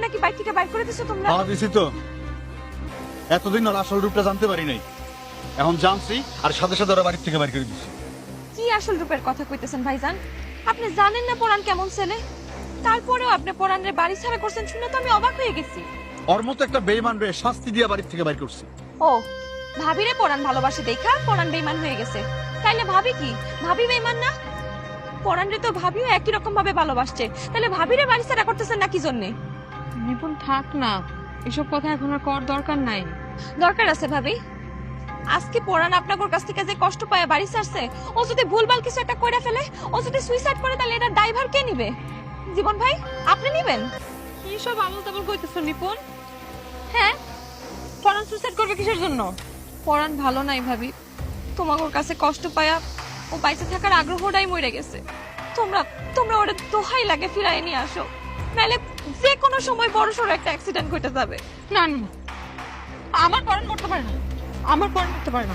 নাকি বাইক থেকে বাইর করে দিছো তোমরা? দিছি তো, এতদিন ওর আসল রূপটা জানতে পারি নাই, এখন জানছি আর সাথে সাথে ওরা বাড়ির থেকে বাইর করে দিছি। কি আসল রূপের কথা কইতেছেন ভাইজান? আপনি জানেন না পরান কেমন ছেলে, তারপরেও আপনি পরানের বাড়ি ছাড়া করছেন শুনে তো আমি অবাক হয়ে গেছি। ওর মতো একটা বেইমান রে শাস্তি দিয়া বাড়ির থেকে বাইর করছি। ও, ভাবিরে পরান ভালোবাসে দেখা পরান বেইমান হয়ে গেছে, তাইলে ভাবি কি ভাবি বেইমান না? পরানরে তো ভাবিও একই রকম ভাবে ভালোবাসছে, তাহলে ভাবিরে বাড়ি ছাড়া করতেছেন না কি জন্যে? নিপুণ থাক না, এসব কথা এখন আর কর দরকার নাই। দরকার আছে ভাবি। আজকে পরান আপনার কাছ থেকে যে কষ্ট পায় বাড়ি ছাড়ছে, ও যদি ভুলভাল কিছু একটা করে ফেলে, ও যদি সুইসাইড করে, তাহলে এটা ড্রাইভার কে নিবে? জীবন ভাই আপনি নিবেন? কি সব আবল তাবল কইতেছ নিপুণ? হ্যাঁ, পরান সুইসাইড করবে কিসের জন্য? পরান ভালো নাই ভাবি, তোমার কাছে কষ্ট পায়া ও বাইসে থাকার আগ্রহটাই মরে গেছে। তোমরা তোমরা ওরে দোহাই লাগে ফিরাই নিয়ে আসো, নাহলে যে কোনো সময় বড়সড় একটা অ্যাক্সিডেন্ট ঘটে যাবে। না না, আমার পরান করতে পারে না, আমার পরান করতে পারে না।